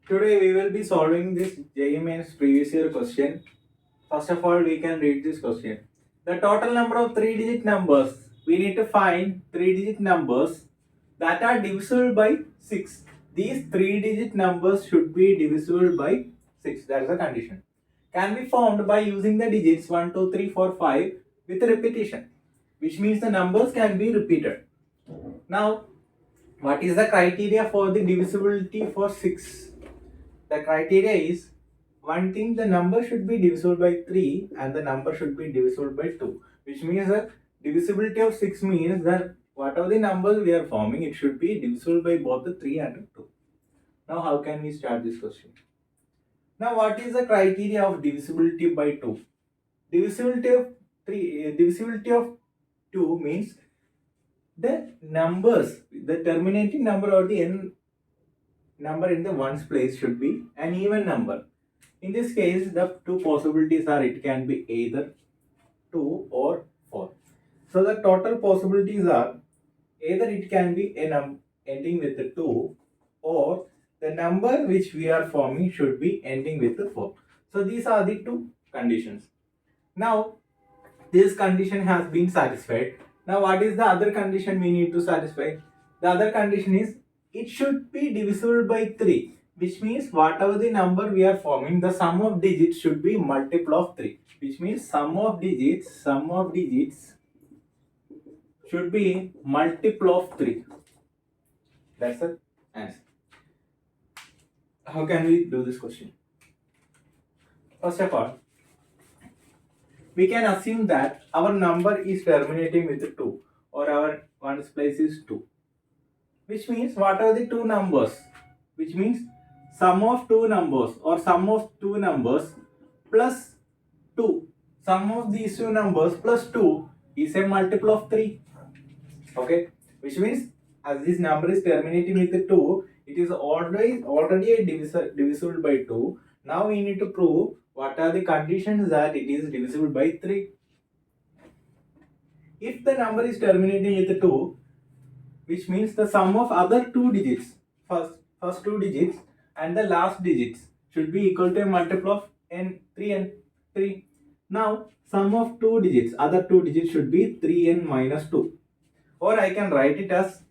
Today we will be solving this JEE previous year question. First of all, we can read this question. The total number of 3-digit numbers. We need to find 3-digit numbers that are divisible by 6. These 3-digit numbers should be divisible by 6. That is the condition. Can be formed by using the digits 1, 2, 3, 4, 5 with repetition, which means the numbers can be repeated. Now, what is the criteria for the divisibility for 6? The criteria is one thing, the number should be divisible by 3 and the number should be divisible by 2, which means that divisibility of 6 means that whatever the numbers we are forming, it should be divisible by both the 3 and the 2. Now how can we start this question? Now what is the criteria of divisibility by 2? Divisibility of 2 means the numbers, the terminating number or the n number in the ones place should be an even number. In this case, the two possibilities are it can be either 2 or 4. So the total possibilities are either it can be a number ending with the 2 or the number which we are forming should be ending with the 4. So these are the two conditions. Now this condition has been satisfied. Now what is the other condition we need to satisfy? The other condition is it should be divisible by 3, which means whatever the number we are forming, the sum of digits should be multiple of 3, which means sum of digits should be multiple of 3. That's the answer. How can we do this question? First of all, we can assume that our number is terminating with 2 or our ones place is 2, which means what are the two numbers, which means sum of two numbers or sum of two numbers plus 2, sum of these two numbers plus 2 is a multiple of 3. Okay, which means as this number is terminating with 2, it is already a divisible by 2. Now we need to prove what are the conditions that it is divisible by 3. If the number is terminating with 2, which means the sum of other two digits, first two digits and the last digits should be equal to a multiple of n, 3 and 3. Now sum of two digits, other two digits should be 3n minus 2, or I can write it as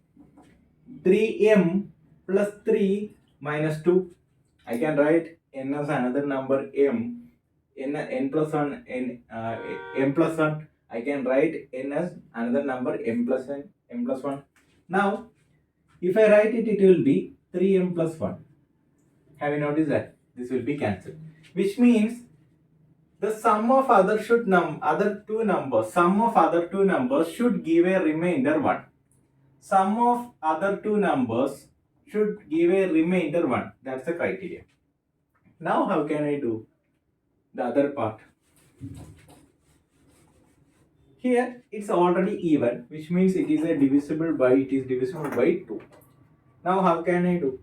3m plus 3 minus 2. I can write n as another number m, n plus 1, m plus 1. I can write n as another number m plus 1. Now, if I write it, it will be 3m plus 1. Have you noticed that? This will be cancelled. Which means the sum of other two numbers should give a remainder 1. Sum of other two numbers should give a remainder 1. That's the criteria. Now how can I do the other part? Here it's already even, which means it is divisible by 2. Now how can I do?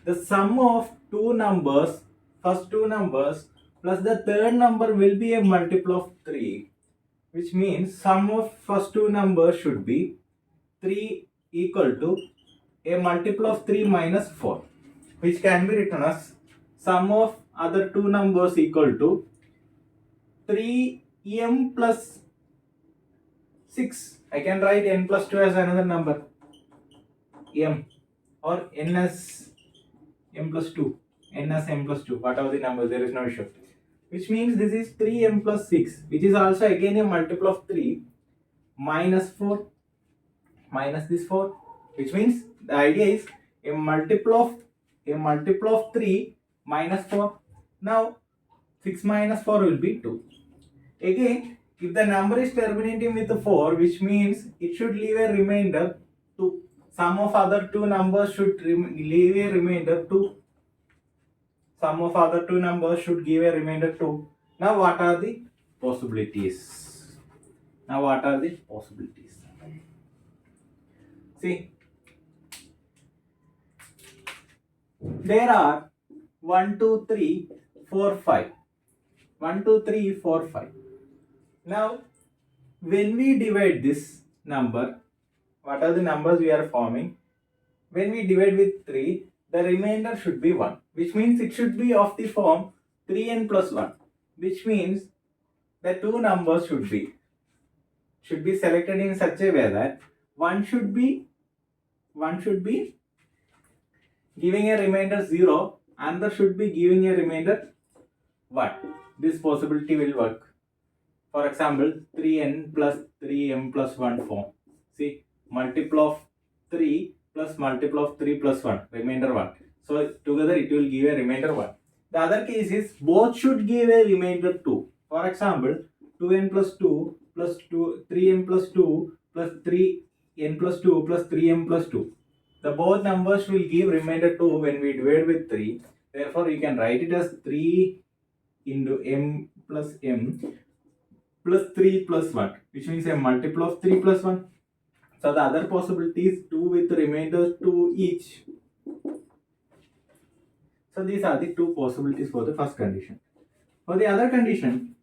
The sum of two numbers, first two numbers plus the third number will be a multiple of 3, which means sum of first two numbers should be 3 equal to a multiple of 3 minus 4, which can be written as sum of other two numbers equal to 3m plus 6. I can write n plus 2 as another number m, or n as m plus 2, whatever the number, there is no issue. Which means this is 3m plus 6, which is also again a multiple of 3 minus 4 minus this 4, which means the idea is a multiple of 3 minus 4. Now 6 minus 4 will be 2. Again, if the number is terminating with 4, which means it should leave a remainder 2. Sum of other two numbers should leave a remainder 2. Sum of other two numbers should give a remainder 2. Now what are the possibilities? See, there are 1, 2, 3, 4, 5. 1, 2, 3, 4, 5. Now, when we divide this number, what are the numbers we are forming? When we divide with 3, the remainder should be 1. which means it should be of the form 3n plus 1, which means the two numbers should be selected in such a way that one should be giving a remainder 0, and there should be giving a remainder 1. This possibility will work. For example, 3n plus 3m plus 1 form. See, multiple of 3 plus multiple of 3 plus 1, remainder 1. So together it will give a remainder 1. The other case is both should give a remainder 2. For example, 2n plus 2 plus 3m plus 2 plus 3n plus 2 plus 3m plus 2. The both numbers will give remainder 2 when we divide with 3. Therefore, you can write it as 3 into m plus m plus 3 plus 1, which means a multiple of 3 plus 1. So the other possibility is 2 with remainder 2 each. So these are the two possibilities for the first condition. For the other condition,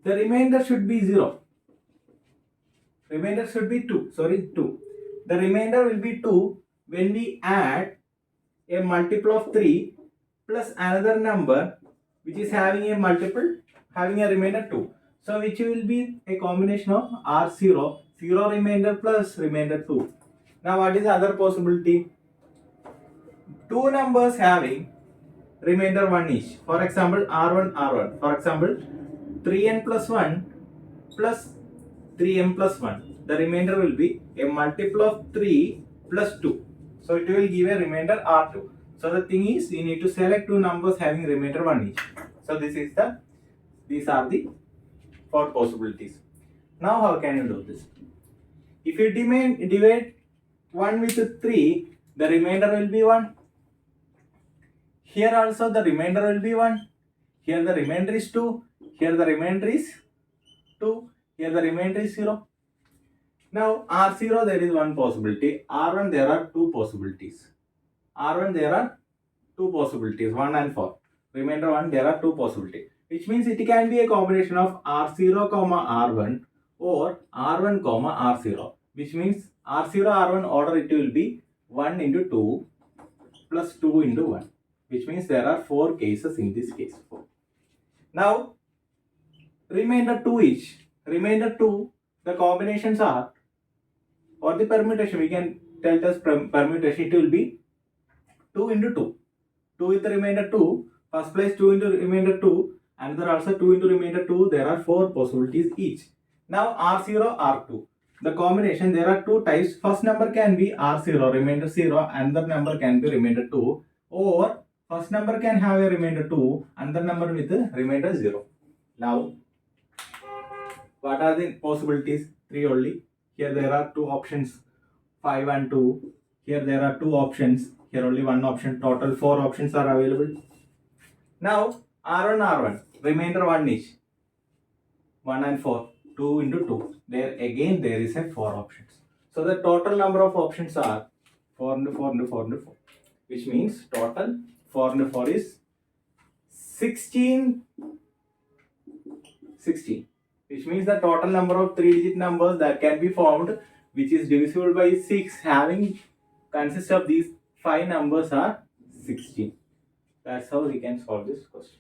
the remainder should be 0. Remainder should be 2. The remainder will be 2 when we add a multiple of 3 plus another number which is having a remainder 2. So which will be a combination of R0, 0 remainder plus remainder 2. Now what is the other possibility? Two numbers having remainder 1 each. For example, R1. For example, 3n plus 1 plus 3m plus 1. The remainder will be a multiple of 3 plus 2. So it will give a remainder R2. So the thing is, you need to select two numbers having remainder 1 each. So these are the 4 possibilities. Now how can you do this? If you divide 1 with 3, the remainder will be 1. Here also the remainder will be 1. Here the remainder is 2. Here the remainder is 2. Here the remainder is 0. Now R0 there is one possibility. R1 there are two possibilities. 1 and 4. Remainder 1 there are two possibilities. Which means it can be a combination of R0, R1 or R1, R0. Which means R0, R1 order it will be 1 into 2 plus 2 into 1. Which means there are 4 cases in this case. Now, remainder 2 each. Remainder 2, the combinations are, or the permutation, we can tell as permutation, it will be 2 into 2. 2 with the remainder 2, first place 2 into remainder 2, and there are also 2 into remainder 2, there are 4 possibilities each. Now R0, R2. The combination, there are 2 types. First number can be R0, remainder 0, another number can be remainder 2, or first number can have a remainder 2, another number with a remainder 0. Now, what are the possibilities? 3 only. Here there are 2 options, 5 and 2. Here there are 2 options. Here only 1 option. Total 4 options are available. Now, R1, remainder 1 each. 1 and 4. 2 into 2. There again there is a 4 options. So the total number of options are 4 into 4 into 4 into 4. Which means total 4 into 4 is 16. Which means the total number of 3-digit numbers that can be formed, which is divisible by 6, consists of these 5 numbers are 16. That's how we can solve this question.